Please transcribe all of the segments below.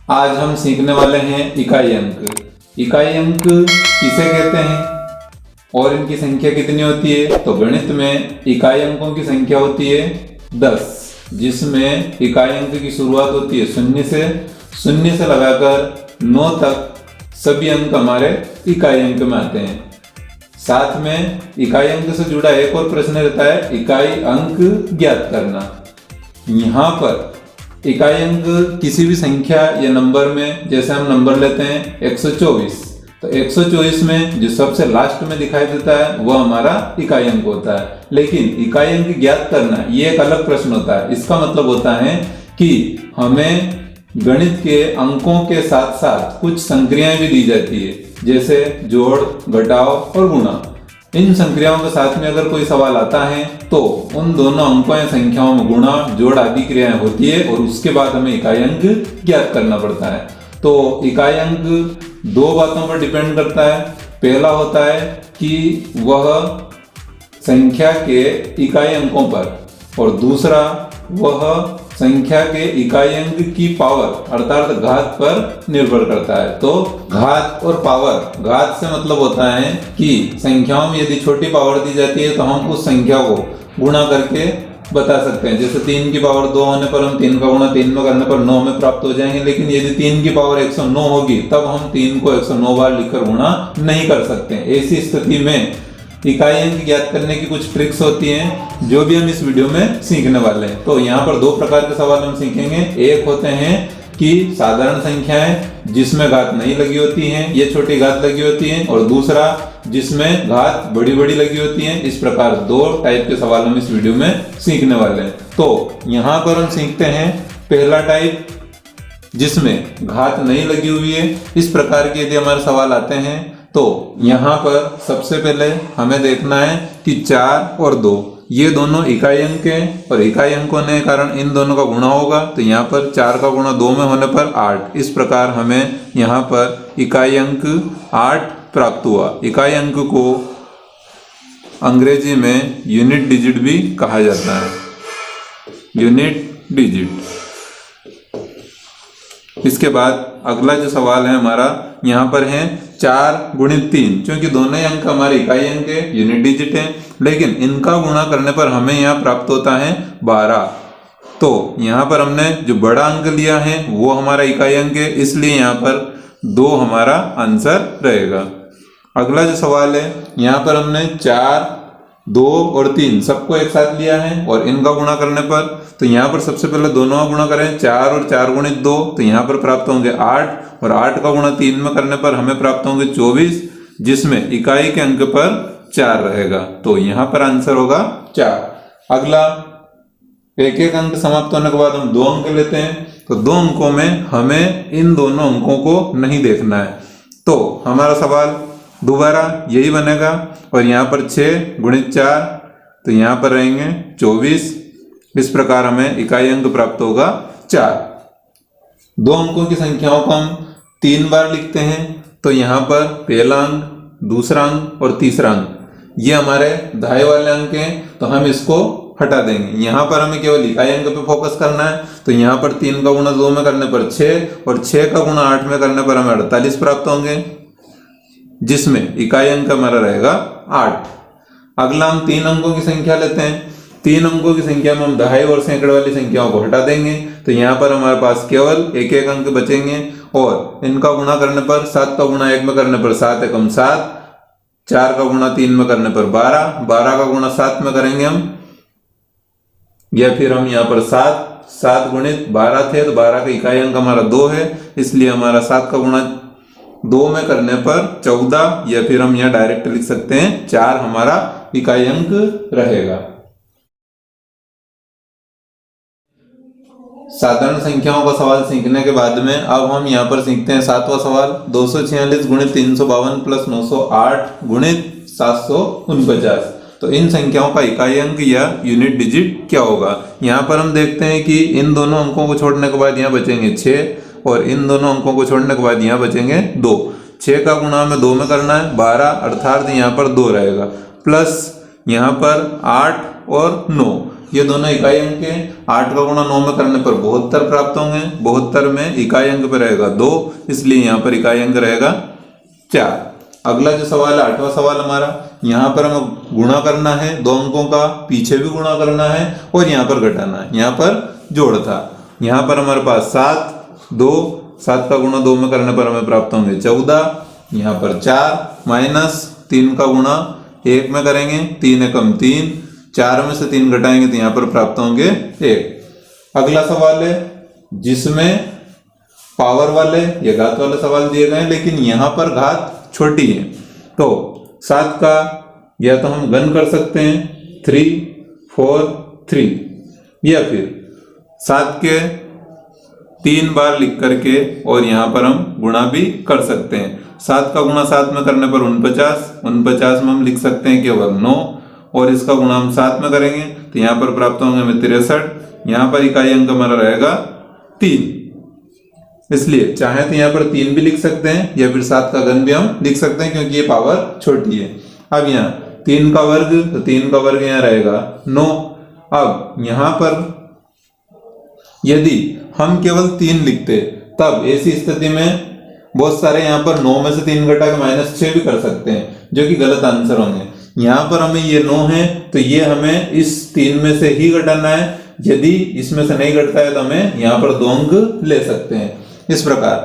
आज हम सीखने वाले हैं इकाई अंक। इकाई अंक किसे कहते हैं और इनकी संख्या कितनी होती है? तो गणित में इकाई अंकों की संख्या होती है 10, जिसमें इकाई अंक की शुरुआत होती है शून्य से लगाकर 9 तक सभी अंक हमारे इकाई अंक में आते हैं। साथ में इकाई अंक से जुड़ा एक और प्रश्न रहता है, इकाई अंक ज्ञात करना। यहाँ पर इकाई अंक किसी भी संख्या या नंबर में, जैसे हम नंबर लेते हैं 124, तो 124 में जो सबसे लास्ट में दिखाई देता है वह हमारा इकाई अंक होता है। लेकिन इकाई अंक ज्ञात करना ये एक अलग प्रश्न होता है। इसका मतलब होता है कि हमें गणित के अंकों के साथ साथ कुछ संक्रियाएं भी दी जाती है, जैसे जोड़, घटाव और गुणा। इन संक्रियाओं के साथ में अगर कोई सवाल आता है तो उन दोनों अंकों या संख्याओं में गुणा, जोड़ आदि क्रियाएं होती है और उसके बाद हमें इकाई अंक ज्ञात करना पड़ता है। तो इकाई अंक दो बातों पर डिपेंड करता है। पहला होता है कि वह संख्या के इकाई अंकों पर, और दूसरा वह संख्या के इकाई अंक की पावर अर्थात घात पर निर्भर करता है। तो घात और पावर, घात से मतलब होता है कि संख्याओं में यदि छोटी पावर दी जाती है तो हम उस संख्या को गुणा करके बता सकते हैं। जैसे 3 की पावर 2 होने पर हम 3 का गुणा 3 में करने पर 9 में प्राप्त हो जाएंगे। लेकिन यदि 3 की पावर 109 होगी तब हम 3 को 109 बार लिखकर गुणा नहीं कर सकते। ऐसी स्थिति में इकाई अंक ज्ञात करने की कुछ ट्रिक्स होती हैं जो भी हम इस वीडियो में सीखने वाले हैं। तो यहाँ पर दो प्रकार के सवाल हम सीखेंगे। एक होते हैं कि साधारण संख्याएं जिसमें घात नहीं लगी होती हैं, ये छोटी घात लगी होती हैं, और दूसरा जिसमें घात बड़ी बड़ी लगी होती हैं। इस प्रकार दो टाइप के सवाल हम इस वीडियो में सीखने वाले हैं। तो यहाँ पर हम सीखते हैं पहला टाइप जिसमें घात नहीं लगी हुई है। इस प्रकार के यदि हमारे सवाल आते हैं तो यहाँ पर सबसे पहले हमें देखना है कि 4 और 2 ये दोनों इकाई अंक हैं, और इकाई अंक होने के कारण इन दोनों का गुणा होगा। तो यहाँ पर 4 का गुणा 2 में होने पर 8। इस प्रकार हमें यहाँ पर इकाई अंक 8 प्राप्त हुआ। इकाई अंक को अंग्रेजी में यूनिट डिजिट भी कहा जाता है, यूनिट डिजिट। इसके बाद अगला जो सवाल है हमारा, यहाँ पर है 4 गुणित 3। क्योंकि दोनों ही अंक हमारे इकाई अंक है, यूनिट डिजिट है, लेकिन इनका गुणा करने पर हमें यहाँ प्राप्त होता है 12। तो यहाँ पर हमने जो बड़ा अंक लिया है वो हमारा इकाई अंक है, इसलिए यहाँ पर 2 हमारा आंसर रहेगा। अगला जो सवाल है, यहाँ पर हमने 4, 2 और 3 सबको एक साथ लिया है और इनका गुणा करने पर, तो यहाँ पर सबसे पहले दोनों का गुणा करें, 4 और 4 गुणित 2, तो यहाँ पर प्राप्त होंगे 8, और 8 का गुणा 3 में करने पर हमें प्राप्त होंगे 24, जिसमें इकाई के अंक पर 4 रहेगा। तो यहाँ पर आंसर होगा 4। अगला, एक एक अंक समाप्त होने के बाद हम 2 अंक लेते हैं। तो 2 अंकों में हमें इन दोनों अंकों को नहीं देखना है। तो हमारा सवाल दोबारा यही बनेगा, और यहाँ पर 6 गुणित 4, तो यहाँ पर रहेंगे 24। इस प्रकार हमें इकाई अंक प्राप्त होगा 4। 2 अंकों की संख्याओं को हम 3 बार लिखते हैं। तो यहाँ पर पहला अंक, दूसरा अंक और तीसरा अंक ये हमारे दाएं वाले अंक हैं, तो हम इसको हटा देंगे। यहाँ पर हमें केवल इकाई अंक पे फोकस करना है। तो यहाँ पर 3 का गुणा 2 में करने पर 6, और 6 का गुणा 8 में करने पर हमें 48 प्राप्त होंगे, जिसमें इकाई अंक हमारा रहेगा 8। अगला हम 3 अंकों की संख्या लेते हैं। 3 अंकों की संख्या में हम दहाई और सैकड़े वाली संख्याओं को हटा देंगे। तो यहाँ पर हमारे पास केवल एक एक अंक बचेंगे, और इनका गुणा करने पर 7 का गुणा 1 में करने पर 7 एकम 7, 4 का गुणा 3 में करने पर 12, 12 का गुणा 7 में करेंगे हम, या फिर हम यहाँ पर 7 गुणित 12 थे, तो 12 का इकाई अंक हमारा 2 है, इसलिए हमारा 7 का गुणा 2 में करने पर 14, या फिर हम यहाँ डायरेक्ट लिख सकते हैं 4 हमारा इकाई अंक रहेगा। साधारण संख्याओं का सवाल सीखने के बाद में अब हम यहाँ पर सीखते हैं 7वां सवाल। 246 गुणित 352 प्लस 908 गुणित 749। तो इन संख्याओं का इकाई अंक या यूनिट डिजिट क्या होगा? यहाँ पर हम देखते हैं कि इन दोनों अंकों को छोड़ने के बाद यहाँ बचेंगे 6, और इन दोनों अंकों को छोड़ने के बाद यहाँ बचेंगे 2। 6 का गुणा हमें 2 में करना है, 12, अर्थात यहाँ पर 2 रहेगा, प्लस यहाँ पर 8 और 9। ये दोनों इकाई अंक हैं। 8 का गुणा 9 में करने पर 72 प्राप्त होंगे। 72 में इकाई अंक पे रहेगा 2, इसलिए यहाँ पर इकाई अंक रहेगा 4। अगला जो सवाल है 8वां सवाल हमारा, यहाँ पर हमें गुणा करना है 2 अंकों का, पीछे भी गुणा करना है और यहाँ पर घटाना है। यहाँ पर जोड़ था। यहाँ पर हमारे पास 7 का गुणा 2 में करने पर हमें प्राप्त होंगे 14। यहाँ पर 4 माइनस 3 का गुणा 1 में करेंगे, 3 एकम 3, 4 में से 3 घटाएंगे तो यहाँ पर प्राप्त होंगे 1। अगला सवाल है जिसमें पावर वाले या घात वाले सवाल दिए गए हैं, लेकिन यहाँ पर घात छोटी है। तो 7 का या तो हम घन कर सकते हैं 3, 4, 3, या फिर 7 के 3 बार लिख करके और यहाँ पर हम गुणा भी कर सकते हैं। 7 का गुणा 7 में करने पर 49 में हम लिख सकते हैं केवल 9, और इसका गुणा हम 7 में करेंगे तो यहाँ पर प्राप्त होंगे हमें 63। यहाँ पर इकाई अंक हमारा रहेगा 3, इसलिए चाहे तो यहाँ पर 3 भी लिख सकते हैं या फिर 7 का घन भी हम लिख सकते हैं, क्योंकि ये पावर छोटी है। अब यहाँ 3 का वर्ग, तो 3 का वर्ग यहाँ रहेगा 9। अब यहाँ पर यदि हम केवल 3 लिखते तब ऐसी स्थिति में बहुत सारे यहाँ पर 9 में से 3 घटा के -6 भी कर सकते हैं, जो कि गलत आंसर होंगे। यहाँ पर हमें ये 9 है तो ये हमें इस 3 में से ही घटाना है। यदि इसमें से नहीं घटता है तो हमें यहाँ पर 2 अंक ले सकते हैं। इस प्रकार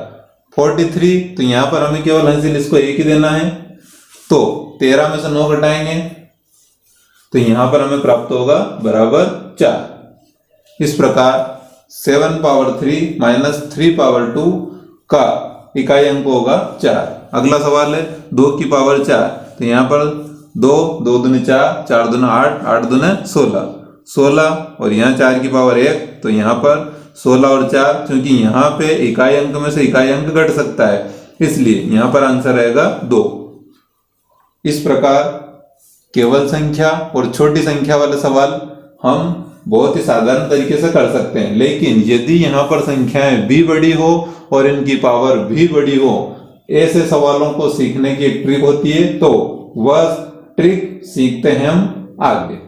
43, तो यहाँ पर हमें केवल हासिल इसको 1 ही देना है, तो 13 में से 9 घटाएंगे तो यहाँ पर हमें प्राप्त होगा बराबर 4। इस प्रकार 7 पावर 3 माइनस 3 पावर 2 का इकाई अंक होगा 4। अगला सवाल है 2 की पावर 4, तो यहाँ पर 2 दूनी 4, 4 दूना 8, 8 दूना 16, और यहाँ 4 की पावर 1, तो यहाँ पर 16 और 4, क्योंकि यहाँ पे इकाई अंक में से इकाई अंक घट सकता है, इसलिए यहाँ पर आंसर रहेगा 2। इस प्रकार केवल संख्या और छोटी संख्या वाले सवाल हम बहुत ही साधारण तरीके से कर सकते हैं, लेकिन यदि यहाँ पर संख्याएं भी बड़ी हो और इनकी पावर भी बड़ी हो, ऐसे सवालों को सीखने की एक ट्रिक होती है, तो वह ट्रिक सीखते हैं हम आगे।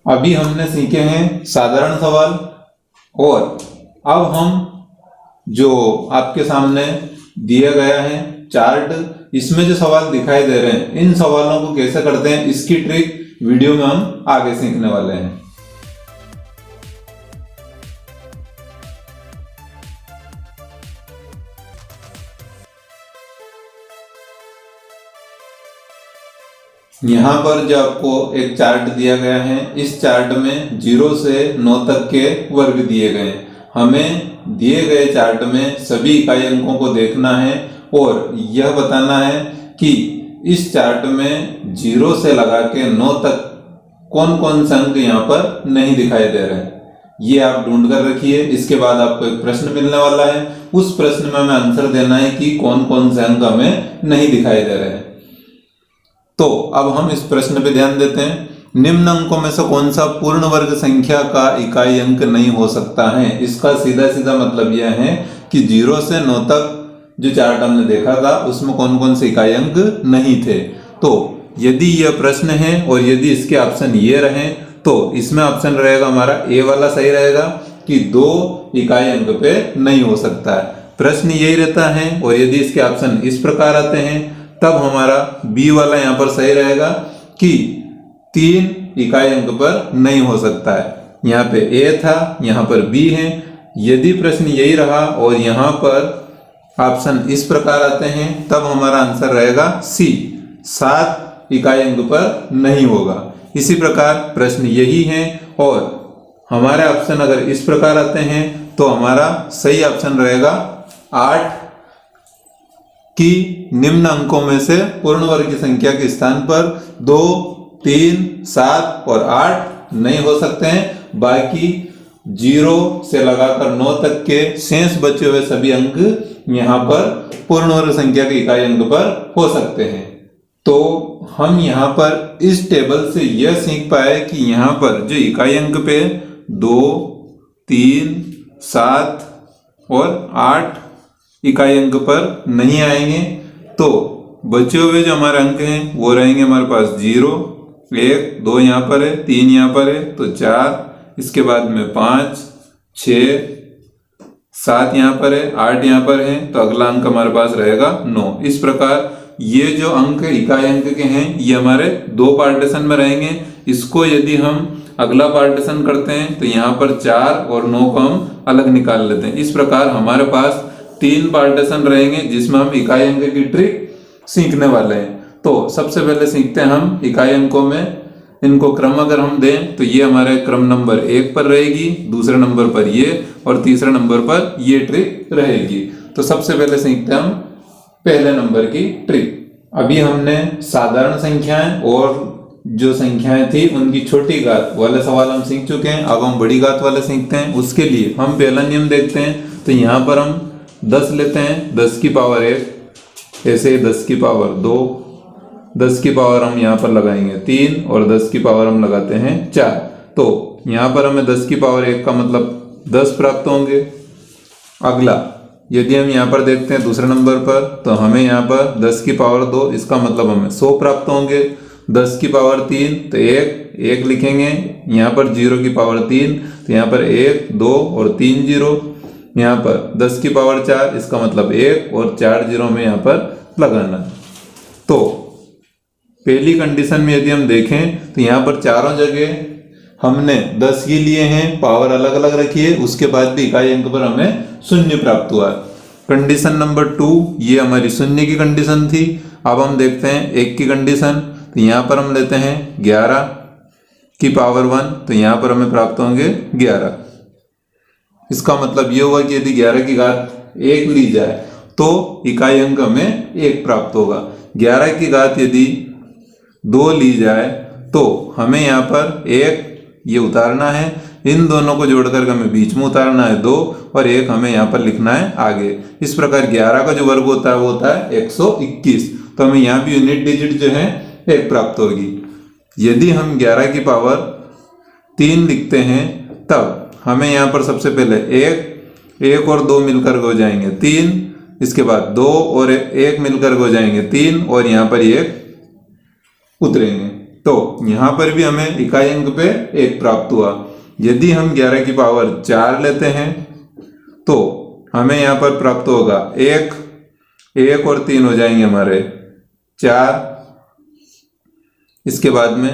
अभी हमने सीखे हैं साधारण सवाल, और अब हम जो आपके सामने दिया गया है चार्ट, इसमें जो सवाल दिखाई दे रहे हैं, इन सवालों को कैसे करते हैं इसकी ट्रिक वीडियो में हम आगे सीखने वाले हैं। यहाँ पर जो आपको एक चार्ट दिया गया है, इस चार्ट में 0 से 9 तक के वर्ग दिए गए हैं। हमें दिए गए चार्ट में सभी इकाई अंकों को देखना है और यह बताना है कि इस चार्ट में 0 से लगा के 9 तक कौन कौन से अंक यहाँ पर नहीं दिखाई दे रहे हैं। ये आप ढूंढ कर रखिए। इसके बाद आपको एक प्रश्न मिलने वाला है, उस प्रश्न में हमें आंसर देना है कि कौन कौन से अंक हमें नहीं दिखाई दे रहे हैं। तो अब हम इस प्रश्न पे ध्यान देते हैं। निम्न अंकों में से कौन सा पूर्ण वर्ग संख्या का इकाई अंक नहीं हो सकता है। इसका सीधा सीधा मतलब यह है कि 0 से 9 तक जो चार्ट हमने देखा था उसमें कौन कौन से इकाई अंक नहीं थे। तो यदि यह प्रश्न है और यदि इसके ऑप्शन ये रहे तो इसमें ऑप्शन रहेगा हमारा ए वाला सही रहेगा कि 2 इकाई अंक पे नहीं हो सकता है। प्रश्न यही रहता है। और यदि इसके ऑप्शन इस प्रकार आते हैं तब हमारा बी वाला यहाँ पर सही रहेगा कि 3 इकाई अंक पर नहीं हो सकता है। यहाँ पे ए था, यहाँ पर बी है। यदि प्रश्न यही रहा और यहाँ पर ऑप्शन इस प्रकार आते हैं तब हमारा आंसर रहेगा सी, 7 इकाई अंक पर नहीं होगा। इसी प्रकार प्रश्न यही है और हमारे ऑप्शन अगर इस प्रकार आते हैं तो हमारा सही ऑप्शन रहेगा 8 कि निम्न अंकों में से पूर्ण वर्ग की संख्या के स्थान पर 2, 3, 7 और 8 नहीं हो सकते हैं। बाकी 0 से लगाकर 9 तक के शेष बचे हुए सभी अंक यहाँ पर पूर्ण वर्ग संख्या के इकाई अंक पर हो सकते हैं। तो हम यहाँ पर इस टेबल से यह सीख पाए कि यहाँ पर जो इकाई अंक पे 2, 3, 7 और 8 इकाई अंक पर नहीं आएंगे, तो बचे हुए जो हमारे अंक हैं वो रहेंगे हमारे पास 0, 1, 2 यहाँ पर है, 3 यहाँ पर है, तो 4, इसके बाद में 5, 6, 7 यहाँ पर है, 8 यहाँ पर है, तो अगला अंक हमारे पास रहेगा 9। इस प्रकार ये जो अंक इकाई अंक के हैं ये हमारे दो पार्टीशन में रहेंगे। इसको यदि हम अगला पार्टीशन करते हैं तो यहाँ पर 4 और 9 को हम अलग निकाल लेते हैं। इस प्रकार हमारे पास 3 पार्टीशन रहेंगे जिसमें हम इकाई अंक की ट्रिक सीखने वाले हैं। तो सबसे पहले सीखते हैं हम इकाई अंकों में इनको क्रम अगर हम दें तो ये हमारे क्रम नंबर 1 पर रहेगी, दूसरे नंबर पर ये और तीसरे नंबर पर ये ट्रिक रहेगी। तो सबसे पहले सीखते हैं हम पहले नंबर की ट्रिक। अभी हमने साधारण संख्याएं और जो संख्याएं थी उनकी छोटी घात वाले सवाल हम सीख चुके हैं। अब हम बड़ी घात वाले सीखते हैं। उसके लिए हम पहला नियम देखते हैं। तो यहाँ पर हम 10 लेते हैं, 10 की पावर 1, ऐसे 10 की पावर 2, 10 की पावर हम यहाँ पर लगाएंगे 3 और 10 की पावर हम लगाते हैं 4। तो यहाँ पर हमें 10 की पावर 1 का मतलब 10 प्राप्त होंगे। अगला यदि हम यहाँ पर देखते हैं दूसरे नंबर पर तो हमें यहाँ पर 10 की पावर 2, इसका मतलब हमें 100 प्राप्त होंगे। 10 की पावर 3 तो 1 लिखेंगे, यहाँ पर 0 की पावर 3 तो यहाँ पर 1, 2 और 3 जीरो। यहाँ पर 10 की पावर 4 इसका मतलब 1 और 4 जीरो में यहाँ पर लगाना। तो पहली कंडीशन में यदि हम देखें तो यहाँ पर चारों जगह हमने 10 के लिए हैं, पावर अलग अलग रखी है, उसके बाद भी इकाई अंक पर हमें शून्य प्राप्त हुआ। कंडीशन नंबर 2 ये हमारी शून्य की कंडीशन थी। अब हम देखते हैं 1 की कंडीशन। तो यहाँ पर हम लेते हैं 11 की पावर 1, तो यहाँ पर हमें प्राप्त होंगे 11। इसका मतलब ये होगा कि यदि 11 की घात 1 ली जाए तो इकाई अंक हमें 1 प्राप्त होगा। 11 की घात यदि 2 ली जाए तो हमें यहाँ पर 1 ये उतारना है, इन दोनों को जोड़कर हमें बीच में उतारना है 2 और 1 हमें यहाँ पर लिखना है आगे। इस प्रकार 11 का जो वर्ग होता है वो होता है 121। तो हमें यहाँ भी यूनिट डिजिट जो है 1 प्राप्त होगी। यदि हम 11 की पावर 3 लिखते हैं तब हमें यहाँ पर सबसे पहले 1 और 2 मिलकर हो जाएंगे 3, इसके बाद 2 और 1 मिलकर हो जाएंगे 3 और यहाँ पर 1 उतरेंगे। तो यहाँ पर भी हमें इकाई अंक पे 1 प्राप्त हुआ। यदि हम 11 की पावर 4 लेते हैं तो हमें यहाँ पर प्राप्त होगा 1 और 3 हो जाएंगे हमारे 4। इसके बाद में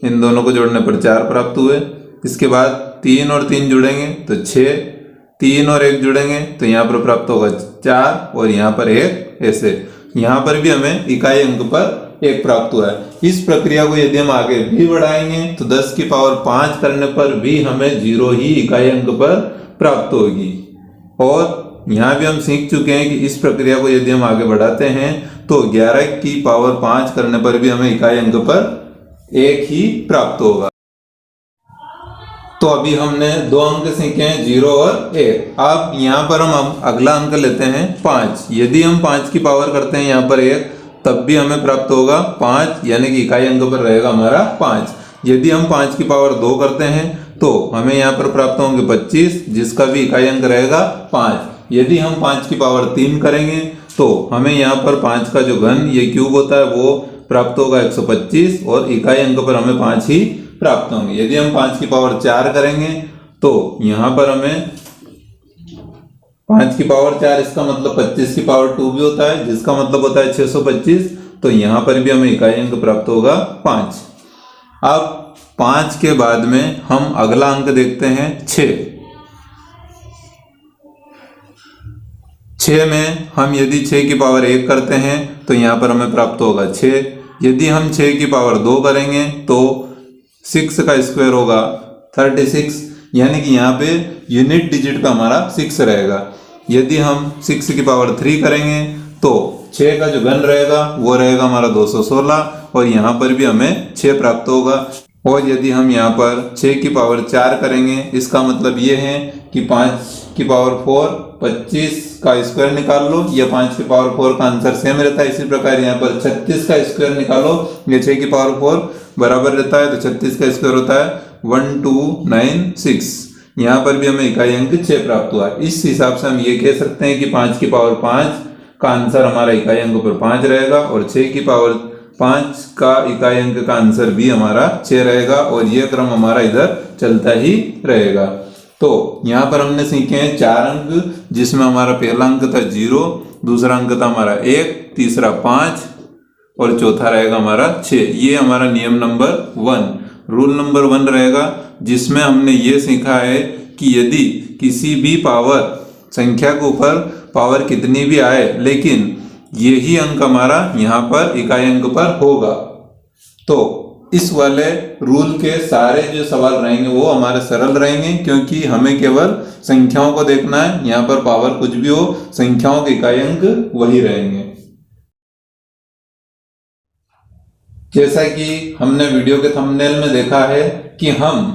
इन दोनों को जोड़ने पर 4 प्राप्त हुए। इसके बाद 3 और 3 जुड़ेंगे तो 6, 3 और 1 जुड़ेंगे तो यहाँ पर प्राप्त होगा 4 और यहाँ पर 1। ऐसे यहाँ पर भी हमें इकाई अंक पर 1 प्राप्त हुआ है। इस प्रक्रिया को यदि हम आगे भी बढ़ाएंगे तो 10 की पावर 5 करने पर भी हमें 0 ही इकाई अंक पर प्राप्त होगी। और यहाँ भी हम सीख चुके हैं कि इस प्रक्रिया को यदि हम आगे बढ़ाते हैं तो 11 की पावर 5 करने पर भी हमें इकाई अंक पर 1 ही प्राप्त होगा। तो अभी हमने 2 अंक सीखे हैं 0 और 1। अब यहाँ पर हम अगला अंक लेते हैं 5। यदि हम 5 की पावर करते हैं यहाँ पर 1 तब भी हमें प्राप्त होगा 5, यानी कि इकाई अंक पर रहेगा हमारा 5। यदि हम 5 की पावर 2 करते हैं तो हमें यहाँ पर प्राप्त होंगे 25, जिसका भी इकाई अंक रहेगा 5। यदि हम 5 की पावर 3 करेंगे तो हमें यहाँ पर 5 का जो घन ये क्यूब होता है वो प्राप्त होगा 125 और इकाई अंक पर हमें 5 ही प्राप्त होंगे। यदि हम 5 की पावर 4 करेंगे तो यहाँ पर हमें 5 की पावर 4 इसका मतलब 25 की पावर 2 भी होता है, जिसका मतलब होता है 625। तो यहाँ पर भी हमें इकाई अंक प्राप्त होगा 5। अब 5 के बाद में हम अगला अंक देखते हैं 6। 6 में हम यदि 6 की पावर 1 करते हैं तो यहाँ पर हमें प्राप्त होगा 6। यदि हम 6 की पावर 2 करेंगे तो 6 का स्क्वायर होगा 36, यानी कि यहाँ पे यूनिट डिजिट पे हमारा 6 रहेगा। यदि हम 6 की पावर 3 करेंगे तो 6 का जो घन रहेगा वो रहेगा हमारा 216 और यहाँ पर भी हमें 6 प्राप्त होगा। और यदि हम यहाँ पर 6 की पावर 4 करेंगे इसका मतलब ये है कि 5 की पावर 4 25 का स्क्वायर निकाल लो, या 5 की पावर 4 का आंसर सेम रहता है। इसी प्रकार यहाँ पर 36 का स्क्वायर निकालो, ये 6 की पावर 4 बराबर रहता है, तो 36 का स्क्वायर होता है 1296। यहाँ पर भी हमें इकाई अंक 6 प्राप्त हुआ। इस हिसाब से हम ये कह सकते हैं कि 5 की पावर 5 का आंसर हमारा इकाई अंक पर 5 रहेगा और 6 की पावर 5 का इकाई अंक का आंसर भी हमारा 6 रहेगा और ये क्रम हमारा इधर चलता ही रहेगा। तो यहाँ पर हमने सीखे हैं 4 अंक, जिसमें हमारा पहला अंक था 0, दूसरा अंक था हमारा 1, तीसरा 5 और चौथा रहेगा हमारा 6। ये हमारा नियम नंबर 1, रूल नंबर 1 रहेगा, जिसमें हमने ये सीखा है कि यदि किसी भी पावर संख्या के ऊपर पावर कितनी भी आए, लेकिन यही अंक हमारा यहाँ पर इकाई अंक पर होगा, तो इस वाले रूल के सारे जो सवाल रहेंगे वो हमारे सरल रहेंगे, क्योंकि हमें केवल संख्याओं को देखना है। यहाँ पर पावर कुछ भी हो, संख्याओं के इकाई अंक वही रहेंगे। जैसा कि हमने वीडियो के थंबनेल में देखा है कि हम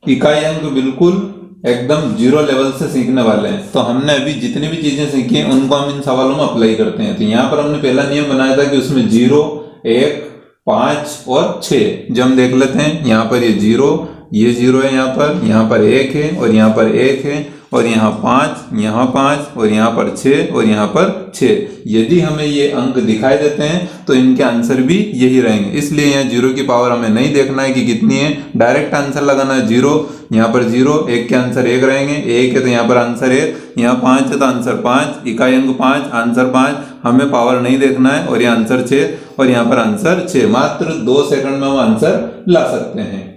इकाई अंक बिल्कुल एकदम 0 लेवल से सीखने वाले हैं, तो हमने अभी जितनी भी चीजें सीखी हैं उनको हम इन सवालों में अप्लाई करते हैं। तो यहाँ पर हमने पहला नियम बनाया था कि उसमें 0, 1, 5 और 6 जब हम देख लेते हैं। यहाँ पर ये 0 है, यहाँ पर 1 है और यहाँ पर 1 है और यहाँ 5 और यहाँ पर 6 और यहाँ पर 6। यदि हमें ये अंक दिखाई देते हैं तो इनके आंसर भी यही रहेंगे, इसलिए यहाँ 0 की पावर हमें नहीं देखना है कि कितनी है, डायरेक्ट आंसर लगाना है 0। यहाँ पर 0, 1 के आंसर 1 रहेंगे, 1 है तो यहाँ पर आंसर 1, यहाँ 5 है तो आंसर 5, इकाई अंक 5, आंसर 5, हमें पावर नहीं देखना है और ये आंसर 6 और यहाँ पर आंसर 6। मात्र 2 सेकंड में हम आंसर ला सकते हैं।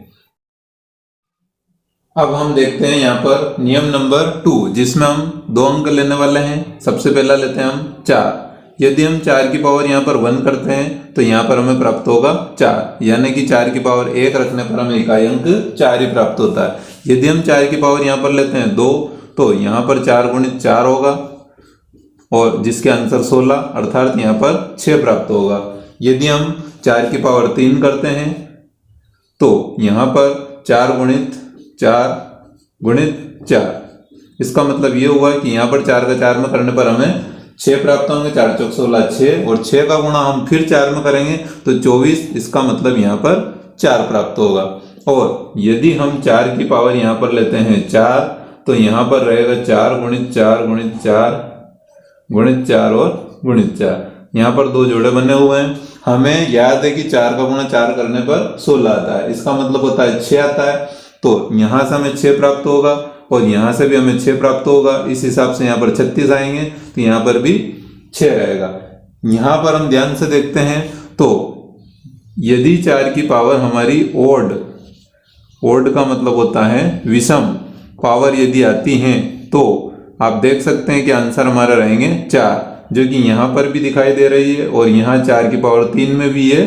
अब हम देखते हैं यहाँ पर नियम नंबर 2, जिसमें हम 2 अंक लेने वाले हैं। सबसे पहला लेते हैं हम 4। यदि हम 4 की पावर यहाँ पर 1 करते हैं तो यहाँ पर हमें प्राप्त होगा 4, यानी कि 4 की पावर 1 रखने पर हमें इकाई अंक 4 ही प्राप्त होता है। यदि हम 4 की पावर यहाँ पर लेते हैं 2, तो यहाँ पर 4 गुणित 4 होगा और जिसके आंसर 16, अर्थात यहाँ पर 6 प्राप्त होगा। यदि हम 4 की पावर 3 करते हैं तो यहाँ पर 4 गुणित 4, इसका मतलब ये हुआ कि यहाँ पर 4 का 4 में करने पर हमें 6 प्राप्त होंगे। 4 चौक 16, 6 और 6 का गुणा हम फिर 4 में करेंगे तो 24, इसका मतलब यहाँ पर 4 प्राप्त होगा। और यदि हम 4 की पावर यहाँ पर लेते हैं 4, तो यहाँ पर रहेगा 4 गुणित 4 गुणित 4 गुणित 4 और गुणित 4। यहाँ पर 2 जोड़े बने हुए हैं। हमें याद है कि 4 का गुणा 4 करने पर 16 आता है, इसका मतलब होता है 6 आता है। तो यहाँ से हमें 6 प्राप्त होगा और यहाँ से भी हमें 6 प्राप्त होगा। इस हिसाब से यहाँ पर 36 आएंगे तो यहाँ पर भी 6 रहेगा। यहाँ पर हम ध्यान से देखते हैं तो यदि 4 की पावर हमारी ओड का मतलब होता है विषम पावर यदि आती है तो आप देख सकते हैं कि आंसर हमारा रहेंगे 4, जो कि यहाँ पर भी दिखाई दे रही है और यहाँ 4 की पावर 3 में भी ये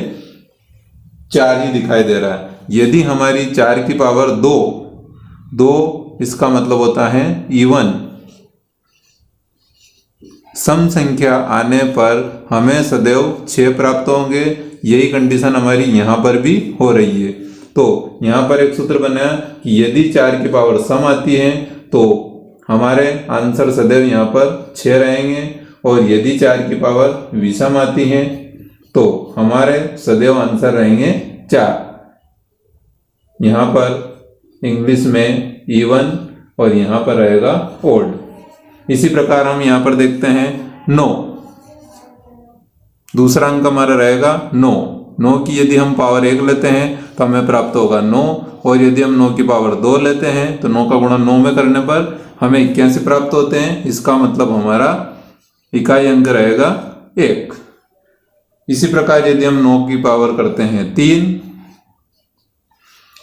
4 ही दिखाई दे रहा है। यदि हमारी 4 की पावर 2, इसका मतलब होता है इवन सम संख्या आने पर हमें सदैव 6 प्राप्त होंगे। यही कंडीशन हमारी यहाँ पर भी हो रही है। तो यहाँ पर एक सूत्र बना कि यदि 4 की पावर सम आती है तो हमारे आंसर सदैव यहाँ पर 6 रहेंगे और यदि 4 की पावर विषम आती है तो हमारे सदैव आंसर रहेंगे 4। यहाँ पर इंग्लिश में इवन और यहाँ पर रहेगा ओड। इसी प्रकार हम यहाँ पर देखते हैं 9, दूसरा अंक हमारा रहेगा 9 की यदि हम पावर 1 लेते हैं तो हमें प्राप्त होगा 9 और यदि हम 9 की पावर 2 लेते हैं तो 9 का गुणा 9 में करने पर हमें 81 प्राप्त होते हैं। इसका मतलब हमारा इकाई अंक रहेगा 1। इसी प्रकार यदि हम 9 की पावर करते हैं 3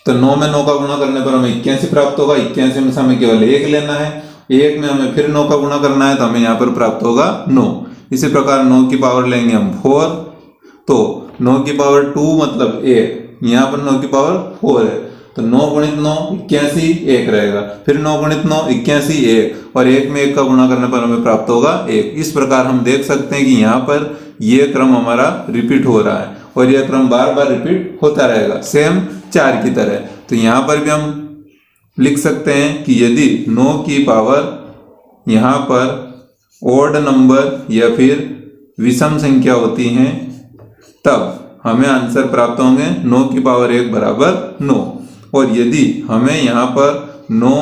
तो 9 में 9 का गुणा करने पर हमें 81 प्राप्त होगा। 81 में से हमें केवल 1 लेना है, 1 में हमें फिर 9 का गुणा करना है तो हमें यहाँ पर प्राप्त होगा 9। इसी प्रकार 9 की पावर लेंगे हम 4, तो 9 की पावर 2 मतलब 1, यहाँ पर 9 की पावर 4 है तो 9 गुणित 9 81, 1 रहेगा, फिर 9 गुणित 9 81, 1 और 1 में 1 का गुणा करने पर हमें प्राप्त होगा 1। इस प्रकार हम देख सकते हैं कि यहाँ पर ये क्रम हमारा रिपीट हो रहा है और यह क्रम बार बार रिपीट होता रहेगा सेम 4 की तरह। तो यहाँ पर भी हम लिख सकते हैं कि यदि 9 की पावर यहाँ पर ओड नंबर या फिर विषम संख्या होती हैं तब हमें आंसर प्राप्त होंगे 9 की पावर 1 बराबर 9। और यदि हमें यहाँ पर 9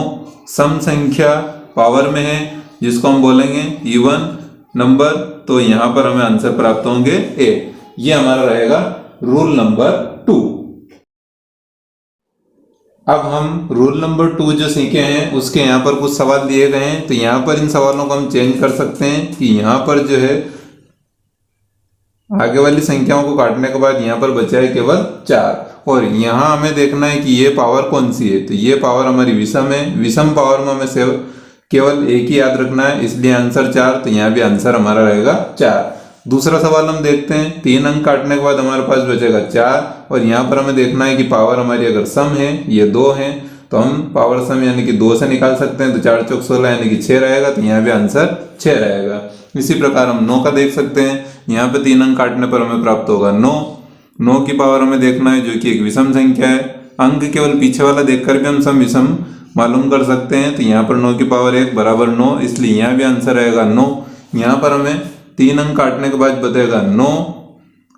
सम संख्या पावर में है जिसको हम बोलेंगे इवन नंबर, तो यहाँ पर हमें आंसर प्राप्त होंगे 1। ये हमारा रहेगा रूल नंबर 2। अब हम रूल नंबर 2 जो सीखे हैं उसके यहाँ पर कुछ सवाल दिए गए हैं, तो यहाँ पर इन सवालों को हम चेंज कर सकते हैं कि यहाँ पर जो है आगे वाली संख्याओं को काटने के बाद यहाँ पर बचा है केवल 4, और यहाँ हमें देखना है कि ये पावर कौन सी है। तो ये पावर हमारी विषम है, विषम पावर में हमें से केवल एक ही याद रखना है, इसलिए आंसर 4। तो यहाँ भी आंसर हमारा रहेगा 4। दूसरा सवाल हम देखते हैं, 3 अंक काटने के बाद हमारे पास बचेगा 4, और यहाँ पर हमें देखना है कि पावर हमारी अगर सम है, ये 2 है, तो हम पावर सम यानी कि 2 से निकाल सकते हैं। तो 4 चौक 16 यानी कि 6 रहेगा, तो यहाँ भी आंसर 6 रहेगा। इसी प्रकार हम 9 का देख सकते हैं, यहाँ पे 3 अंक काटने पर हमें प्राप्त होगा 9। 9 की पावर हमें देखना है जो कि एक विषम संख्या है। अंक केवल पीछे वाला देखकर भी हम सम विषम मालूम कर सकते हैं। तो यहाँ पर 9 की पावर 1 बराबर 9, इसलिए यहाँ भी आंसर रहेगा 9। यहाँ पर हमें 3 अंक काटने के बाद बचेगा 9,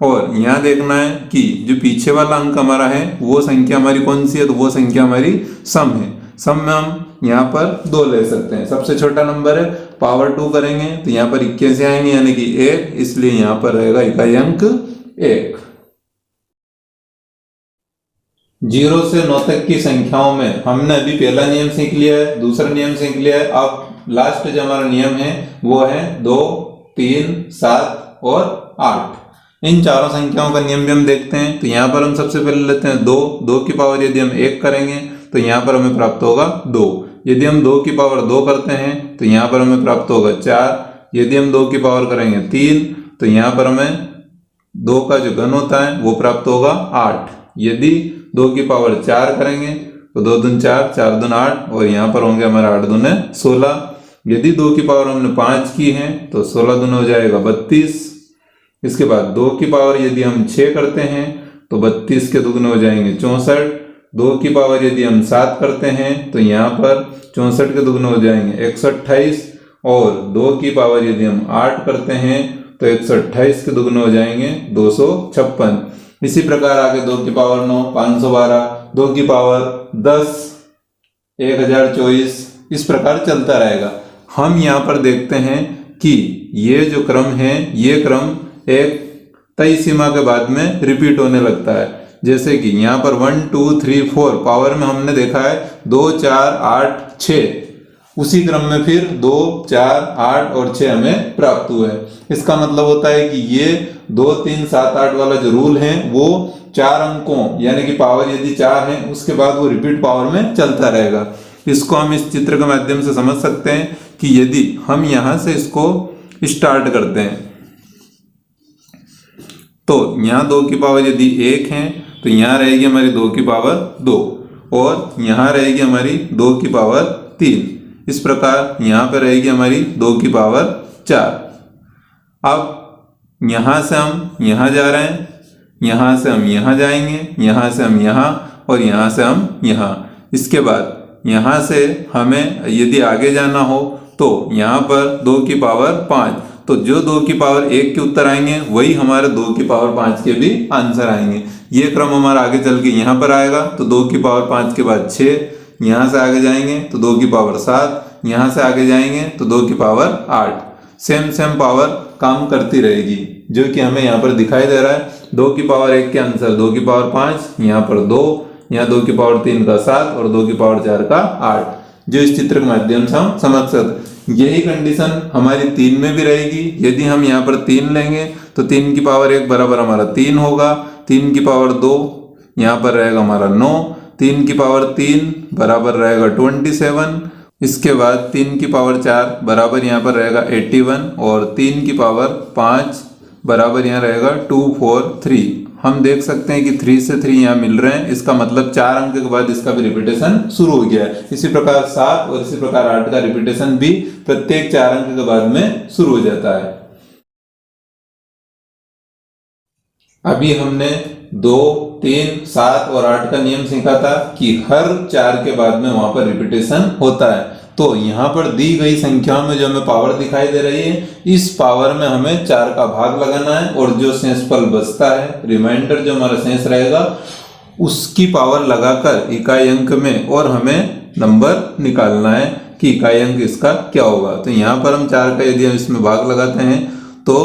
और यहाँ देखना है कि जो पीछे वाला अंक हमारा है वो संख्या हमारी कौन सी है, तो वो संख्या हमारी सम है। सम में हम यहाँ पर 2 ले सकते हैं, सबसे छोटा नंबर है, पावर 2 करेंगे तो यहाँ पर 21 आएंगे यानी कि 1, इसलिए यहाँ पर रहेगा इकाई अंक 1। 0 से 9 तक की संख्याओं में हमने अभी पहला नियम सीख लिया है, दूसरा नियम सीख लिया है। अब लास्ट जो हमारा नियम है वो है 2, 3, 7 और 8। इन चारों संख्याओं का नियम भी हम देखते हैं। तो यहाँ पर हम सबसे पहले लेते हैं 2। 2 की पावर यदि हम 1 करेंगे तो यहाँ पर हमें प्राप्त होगा 2। यदि हम 2 की पावर 2 करते हैं तो यहाँ पर हमें प्राप्त होगा 4। यदि हम 2 की पावर करेंगे 3 तो यहाँ पर हमें 2 का जो घन होता है वो प्राप्त होगा 8। यदि 2 की पावर 4 करेंगे तो 2 दूनी 4, 4 दूनी 8, और यहाँ पर होंगे हमारे 8 दूनी 16। यदि 2 की पावर हमने 5 की है तो 16 दूनी हो जाएगा 32। इसके बाद 2 की पावर यदि हम 6 करते हैं तो 32 के दुगने हो जाएंगे 64। 2 की पावर यदि हम 7 करते हैं तो यहाँ पर 64 के दुगने हो जाएंगे 128, और 2 की पावर यदि हम 8 करते हैं तो 128 के दुगने हो जाएंगे 256। इसी प्रकार आगे 2 की पावर 9 512, 2 की पावर 10 1024, इस प्रकार चलता रहेगा। हम यहाँ पर देखते हैं कि ये जो क्रम है ये क्रम एक तय सीमा के बाद में रिपीट होने लगता है। जैसे कि यहाँ पर 1 2 3 4 पावर में हमने देखा है 2 4 8 6, उसी क्रम में फिर 2 4 8 और 6 हमें प्राप्त हुए। इसका मतलब होता है कि ये 2 3 7 8 वाला जो रूल है वो 4 अंकों यानी कि पावर यदि 4 है उसके बाद वो रिपीट पावर में चलता रहेगा। इसको हम इस चित्र के माध्यम से समझ सकते हैं कि यदि हम यहाँ से इसको स्टार्ट करते हैं तो यहाँ 2 की पावर यदि 1 है तो यहाँ रहेगी हमारी 2 की पावर 2, और यहाँ रहेगी हमारी 2 की पावर 3। इस प्रकार यहाँ पर रहेगी हमारी 2 की पावर 4। अब यहाँ से हम यहाँ जा रहे हैं, यहाँ से हम यहाँ जाएंगे, यहाँ से हम यहाँ, और यहाँ से हम यहाँ। इसके बाद यहाँ से हमें यदि आगे जाना हो तो यहाँ पर 2 की पावर 5, तो जो 2 की पावर 1 के उत्तर आएंगे वही हमारे 2 की पावर 5 के भी आंसर आएंगे। ये क्रम हमारा आगे चल के यहाँ पर आएगा तो 2 की पावर 5 के बाद 6, यहाँ से आगे जाएंगे तो 2 की पावर 7, यहाँ से आगे जाएंगे तो 2 की पावर 8। सेम पावर काम करती रहेगी जो कि हमें यहाँ पर दिखाई दे रहा है। 2 की पावर 1 के आंसर 2 की पावर 5, यहाँ पर 2, यहाँ 2 की पावर 3 का 7 और 2 की पावर 4 का 8, जो इस चित्र के माध्यम से हम समझ सकते। यही कंडीशन हमारी 3 में भी रहेगी। यदि हम यहाँ पर 3 लेंगे तो 3 की पावर 1 बराबर हमारा 3 होगा, 3 की पावर 2 यहाँ पर रहेगा हमारा 9, 3 की पावर 3 बराबर रहेगा 27। इसके बाद 3 की पावर 4 बराबर यहाँ पर रहेगा 81, और 3 की पावर 5 बराबर यहाँ रहेगा 243। हम देख सकते हैं कि 3 से 3 यहाँ मिल रहे हैं, इसका मतलब 4 अंक के बाद इसका भी रिपीटेशन शुरू हो गया है। इसी प्रकार 7 और इसी प्रकार 8 का रिपीटेशन भी प्रत्येक 4 अंक के बाद में शुरू हो जाता है। अभी हमने 2, 3, 7 और 8 का नियम सीखा था कि हर 4 के बाद में वहां पर रिपीटेशन होता है। तो यहाँ पर दी गई संख्याओं में जो हमें पावर दिखाई दे रही है, इस पावर में हमें 4 का भाग लगाना है, और जो शेषफल बचता है, रिमाइंडर जो हमारा शेष रहेगा, उसकी पावर लगाकर इकाई अंक में और हमें नंबर निकालना है कि इकाई अंक इसका क्या होगा। तो यहाँ पर हम 4 का यदि हम इसमें भाग लगाते हैं तो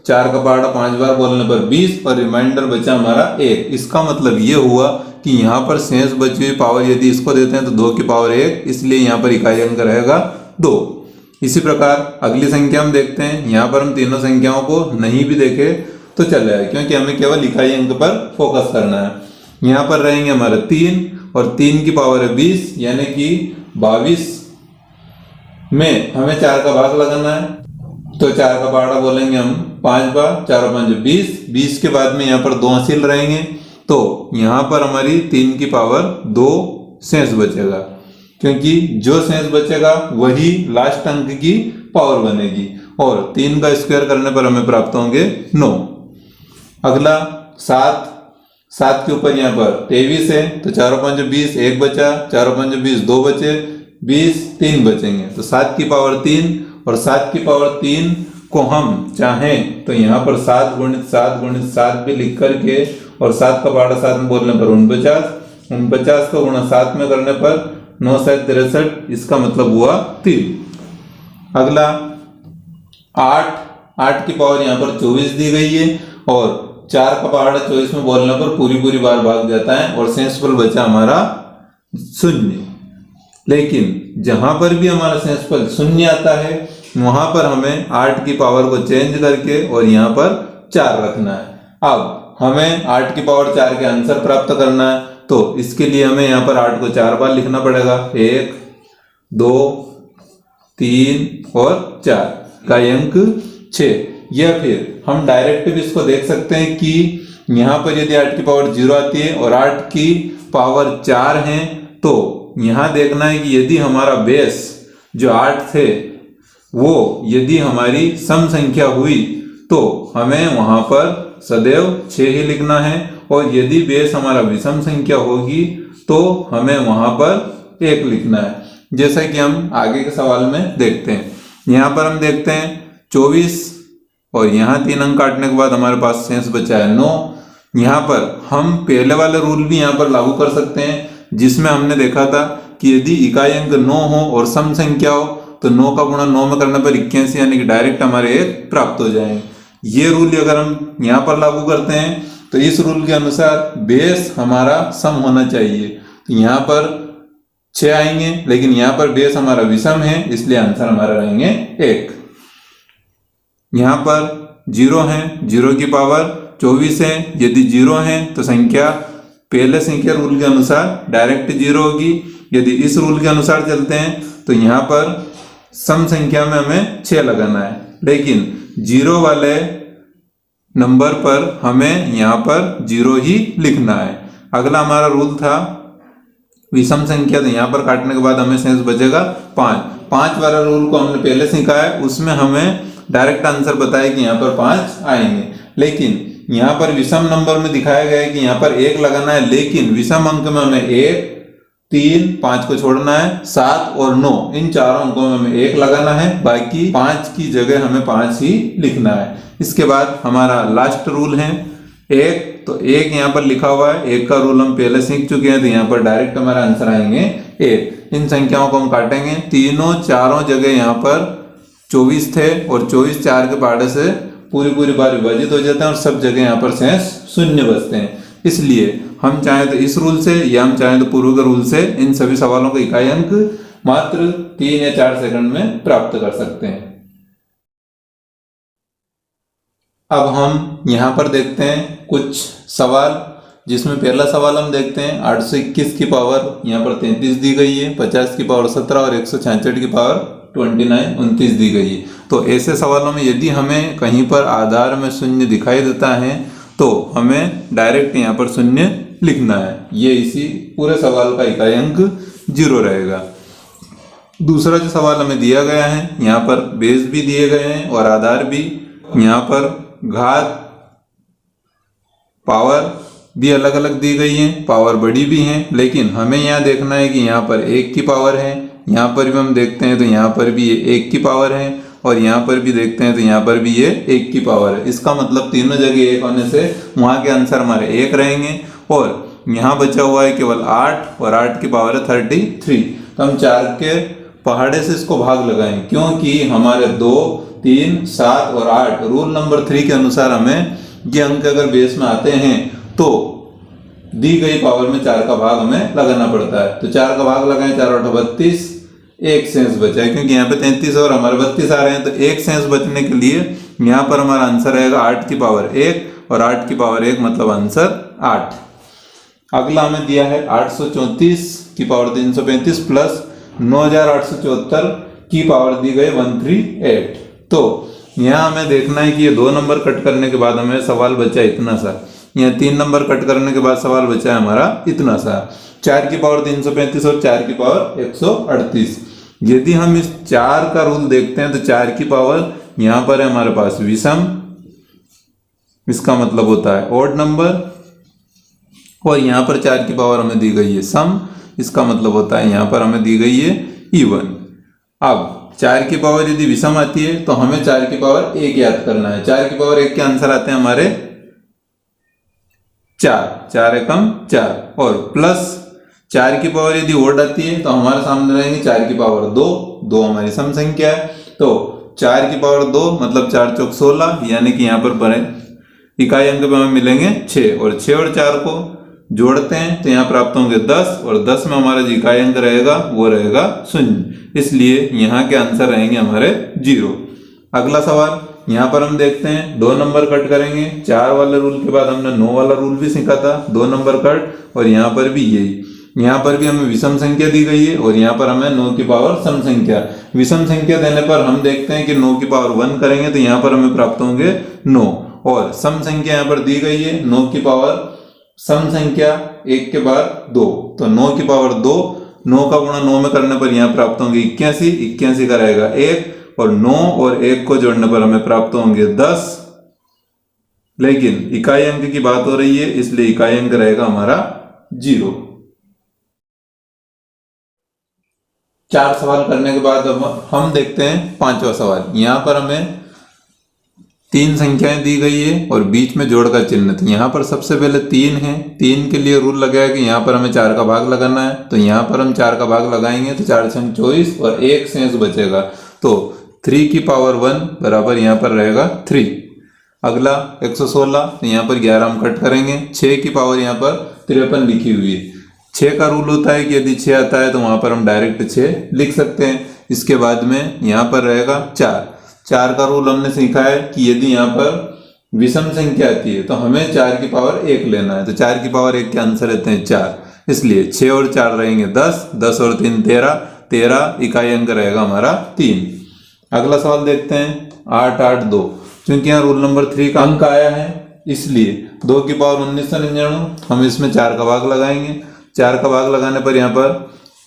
4 का पहाड़ा 5 बार बोलने पर 20 और रिमाइंडर बचा हमारा 1। इसका मतलब ये हुआ कि यहाँ पर शेष बची हुई पावर यदि इसको देते हैं तो 2 की पावर 1, इसलिए यहाँ पर इकाई अंक रहेगा 2। इसी प्रकार अगली संख्या हम देखते हैं। यहाँ पर हम तीनों संख्याओं को नहीं भी देखे तो चलेगा, क्योंकि हमें केवल इकाई अंक पर फोकस करना है। यहाँ पर रहेंगे हमारे 3 और 3 की पावर है 20, यानी कि 22 में हमें 4 का भाग लगाना है। तो 4 का पहाड़ा बोलेंगे हम 5 बार, 4 और 5 20, 20 के बाद में यहाँ पर 2 हासिल रहेंगे, तो यहाँ पर हमारी 3 की पावर 2 शेष बचेगा, क्योंकि जो शेष बचेगा वही लास्ट अंक की पावर बनेगी और 3 का स्क्वायर करने पर हमें प्राप्त होंगे 9। अगला 7 के ऊपर यहाँ पर 23 है, तो 4 और 5 20, 1 बचा, 4 और 5 20, 2 बचे, 20, 3 बचेंगे, तो 7 की पावर 3 और 7 की पावर 3 को हम चाहें तो यहाँ पर 7 गुणित 7 गुणित 7 भी लिख करके और 7 का पहाड़ा 7 में बोलने पर 49 को गुणा 7 में करने पर 9 7 63, इसका मतलब हुआ 3। अगला 8 की पावर यहाँ पर 24 दी गई है और 4 का पहाड़ा 24 में बोलने पर पूरी बार भाग जाता है और शेषफल बचा हमारा 0। लेकिन जहां पर भी हमारा शेषफल 0 आता है वहां पर हमें 8 की पावर को चेंज करके और यहाँ पर 4 रखना है। अब हमें 8 की पावर 4 के आंसर प्राप्त करना है, तो इसके लिए हमें यहाँ पर 8 को 4 बार लिखना पड़ेगा, 1 2 3 और 4 का अंक 6। या फिर हम डायरेक्ट भी इसको देख सकते हैं कि यहाँ पर यदि 8 की पावर 0 आती है और 8 की पावर 4 है, तो यहाँ देखना है कि यदि हमारा बेस जो 8 थे वो यदि हमारी सम संख्या हुई तो हमें वहां पर सदैव 6 ही लिखना है, और यदि बेस हमारा विषम संख्या होगी तो हमें वहां पर 1 लिखना है, जैसा कि हम आगे के सवाल में देखते हैं। यहाँ पर हम देखते हैं 24 और यहाँ 3 अंक काटने के बाद हमारे पास शेष बचा है 9। यहाँ पर हम पहले वाले रूल भी यहाँ पर लागू कर सकते हैं, जिसमें हमने देखा था कि यदि इकाई अंक 9 हो और सम संख्या हो तो 9 का गुणा 9 में करने पर 81, यानी कि डायरेक्ट हमारे 1 प्राप्त हो जाएंगे। ये रूल अगर हम यहाँ पर लागू करते हैं तो इस रूल के अनुसार बेस हमारा सम होना चाहिए, तो यहाँ पर 6 आएंगे, लेकिन यहाँ पर बेस हमारा विषम है इसलिए आंसर हमारा रहेंगे 1। यहाँ पर 0 है, 0 की पावर 24 है, यदि 0 है तो संख्या पहले संख्या रूल के अनुसार डायरेक्ट 0 होगी। यदि इस रूल के अनुसार चलते हैं तो यहाँ पर सम संख्या में हमें 6 लगाना है, लेकिन 0 वाले नंबर पर हमें यहाँ पर 0 ही लिखना है। अगला हमारा रूल था विषम संख्या, तो यहाँ पर काटने के बाद हमें शेष बचेगा 5 वाला रूल को हमने पहले सीखा है, उसमें हमें डायरेक्ट आंसर बताया कि यहाँ पर 5 आएंगे, लेकिन यहाँ पर विषम नंबर में दिखाया गया है कि यहाँ पर 1 लगाना है, लेकिन विषम अंक में हमें 1 3 5 को छोड़ना है, 7 और 9 इन चारों अंकों में हमें 1 लगाना है, बाकी 5 की जगह हमें 5 ही लिखना है। इसके बाद हमारा लास्ट रूल है 1, तो 1 यहाँ पर लिखा हुआ है, 1 का रूल हम पहले सीख चुके हैं, तो यहाँ पर डायरेक्ट हमारा आंसर आएंगे 1। इन संख्याओं को हम काटेंगे, तीनों चारों जगह यहाँ पर 24 थे और 24 4 के पहाड़े से पूरी बार विभाजित हो जाते हैं और सब जगह यहाँ पर शेष 0 बचते हैं। इसलिए हम चाहें तो इस रूल से या हम चाहें तो पूर्व के रूल से इन सभी सवालों का इकाई अंक मात्र 3 या 4 सेकंड में प्राप्त कर सकते हैं। अब हम यहाँ पर देखते हैं कुछ सवाल, जिसमें पहला सवाल हम देखते हैं 821 की पावर यहाँ पर 33 दी गई है, 50 की पावर 17 और 166 की पावर 29 दी गई है। तो ऐसे सवालों में यदि हमें कहीं पर आधार में 0 दिखाई देता है तो हमें डायरेक्ट यहाँ पर 0 लिखना है, ये इसी पूरे सवाल का इकाई अंक 0 रहेगा। दूसरा जो सवाल हमें दिया गया है, यहाँ पर बेस भी दिए गए हैं और आधार भी, यहाँ पर घात पावर भी अलग अलग दी गई है, पावर बड़ी भी है, लेकिन हमें यहाँ देखना है कि यहाँ पर 1 की पावर है, यहाँ पर भी हम देखते हैं तो यहाँ पर भी ये 1 की पावर है और यहाँ पर भी देखते हैं तो यहाँ पर भी ये 1 की पावर है। इसका मतलब तीनों जगह 1 होने से वहाँ के आंसर हमारे 1 रहेंगे और यहाँ बचा हुआ है केवल 8 और 8 की पावर है 33। तो हम 4 के पहाड़े से इसको भाग लगाएं, क्योंकि हमारे 2 3, 7 और 8 रूल नंबर 3 के अनुसार हमें ये अंक अगर बेस में आते हैं तो दी गई पावर में 4 का भाग हमें लगाना पड़ता है। तो 4 का भाग लगाएं, 4 8 32, एक शेष बचा है क्योंकि यहाँ पे 33 और हमारे 32 आ रहे हैं, तो एक शेष बचने के लिए यहाँ पर हमारा आंसर रहेगा 8 की पावर 1 और 8 की पावर 1 मतलब आंसर 8। अगला हमें दिया है 834 की पावर 335 प्लस 9874 की पावर दी गई 138। तो यहाँ हमें देखना है कि ये 2 नंबर कट करने के बाद हमें सवाल बचा इतना सा, यहाँ 3 नंबर कट करने के बाद सवाल बचा है हमारा इतना सा, 4 की पावर 335 और 4 की पावर 138। यदि हम इस 4 का रूल देखते हैं तो 4 की पावर यहाँ पर है हमारे पास विषम, इसका मतलब होता है ऑड नंबर, और यहाँ पर 4 की पावर हमें दी गई है सम, इसका मतलब होता है यहाँ पर हमें दी गई है इवन। अब 4 की पावर यदि विषम आती है तो हमें 4 की पावर 1 याद करना है। 4 की पावर 1 के आंसर आते हैं हमारे 4, 4 एकम 4, और प्लस 4 की पावर यदि ओड आती है तो हमारे सामने रहेंगे 4 की पावर 2, 2 हमारी सम संख्या है, तो 4 की पावर 2 मतलब 4 चौक 16, यानी कि यहाँ पर बने इकाई अंक पे हमें मिलेंगे 6, और 6 और 4 को जोड़ते हैं तो यहाँ प्राप्त होंगे 10, और 10 में हमारा जो इकाई अंक रहेगा वो रहेगा 0, इसलिए यहाँ के आंसर रहेंगे हमारे 0। अगला सवाल यहाँ पर हम देखते हैं 2 नंबर कट करेंगे। 4 वाले रूल के बाद हमने 9 वाला रूल भी सीखा था, 2 नंबर कट, और यहाँ पर भी यही, यहाँ पर भी हमें विषम संख्या दी गई है और यहाँ पर हमें 9 की पावर सम संख्या। विषम संख्या देने पर हम देखते हैं कि 9 की पावर 1 करेंगे तो यहाँ पर हमें प्राप्त होंगे 9, और सम संख्या यहाँ पर दी गई है 9 की पावर सम संख्या 1 के बाद 2, तो 9 की पावर 2, 9 का गुणा 9 में करने पर यहाँ प्राप्त होंगे 81, 81 का रहेगा 1, और 9 और 1 को जोड़ने पर हमें प्राप्त होंगे 10, लेकिन इकाई अंक की बात हो रही है इसलिए इकाई अंक रहेगा हमारा 0। 4 सवाल करने के बाद अब हम देखते हैं 5वां सवाल। यहाँ पर हमें 3 संख्याएं दी गई है और बीच में जोड़ का चिन्ह, तो यहाँ पर सबसे पहले 3 है, 3 के लिए रूल लगाया कि यहाँ पर हमें 4 का भाग लगाना है, तो यहाँ पर हम 4 का भाग लगाएंगे तो 4 छंग 24 और एक शेष बचेगा, तो 3 की पावर 1 बराबर यहाँ पर रहेगा 3। अगला 116, तो यहाँ पर 11 हम कट करेंगे, 6 की पावर यहाँ पर 53 लिखी हुई है। 6 का रूल होता है कि यदि 6 आता है तो वहाँ पर हम डायरेक्ट 6 लिख सकते हैं। इसके बाद में यहाँ पर रहेगा 4 का रूल हमने सीखा है कि यदि यहाँ पर विषम संख्या आती है तो हमें 4 की पावर 1 लेना है, तो 4 की पावर 1 के आंसर रहते हैं 4, इसलिए 6 और 4 रहेंगे 10, 10 और 3 13, 13 इकाई अंक रहेगा हमारा 3। अगला सवाल देखते हैं 8 8 2, क्योंकि यहाँ रूल नंबर 3 का अंक आया है इसलिए 2 की पावर 1999, हम इसमें 4 का भाग लगाएंगे। 4 का भाग लगाने पर यहाँ पर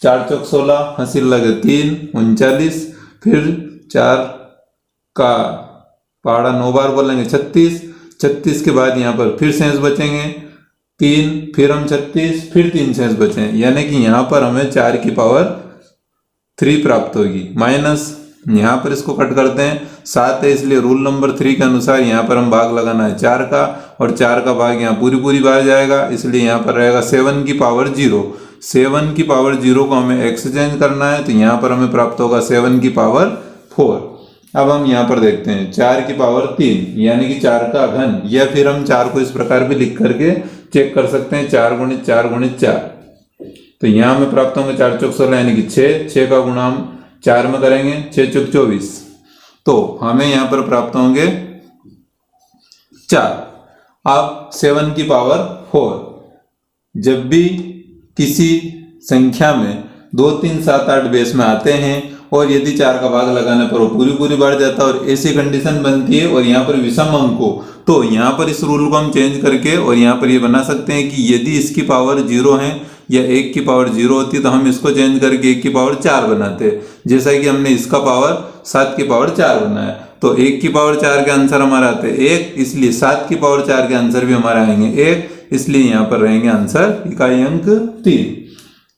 4 चौक 16, हंसी लगे 3 39, फिर 4 का पहाड़ा 9 बार बोलेंगे 36, 36 के बाद यहाँ पर फिर शेष बचेंगे 3, फिर हम 36, फिर 3 शेष बचे, यानी कि यहाँ पर हमें 4 की पावर 3 प्राप्त होगी, माइनस यहाँ पर इसको कट करते हैं 7 है, इसलिए रूल नंबर 3 के अनुसार यहाँ पर हम भाग लगाना है 4 का, और 4 का भाग यहाँ पूरी बार जाएगा, इसलिए यहाँ पर रहेगा 7 की पावर 0। 7 की पावर 0 को हमें एक्सचेंज करना है तो यहाँ पर हमें प्राप्त होगा 7 की पावर 4। अब हम यहाँ पर देखते हैं 4 की पावर 3 यानी कि 4 का घन, या फिर हम 4 को इस प्रकार भी लिख करके चेक कर सकते हैं 4 गुणित 4 गुणित 4, तो यहाँ हमें प्राप्त होंगे 4 चौक 16 यानी कि 6 का गुणा हम 4 में करेंगे 6 चौक 24, तो हमें यहाँ पर प्राप्त होंगे 4। अब 7 की पावर 4, जब भी किसी संख्या में 2 3 7 8 बेस में आते हैं और यदि 4 का भाग लगाने पर वो पूरी बार जाता है और ऐसी कंडीशन बनती है और यहाँ पर विषम अंक हो, तो यहाँ पर इस रूल को हम चेंज करके और यहाँ पर ये बना सकते हैं कि यदि इसकी पावर 0 है या 1 की पावर 0 होती है तो हम इसको चेंज करके 1 की पावर 4 बनाते हैं, जैसा कि हमने इसका पावर 7 की पावर 4 बनाया, तो 1 की पावर 4 के आंसर हमारे आते हैं 1, इसलिए 7 की पावर 4 के आंसर भी हमारे आएंगे 1, इसलिए यहाँ पर रहेंगे आंसर इकाई अंक 3।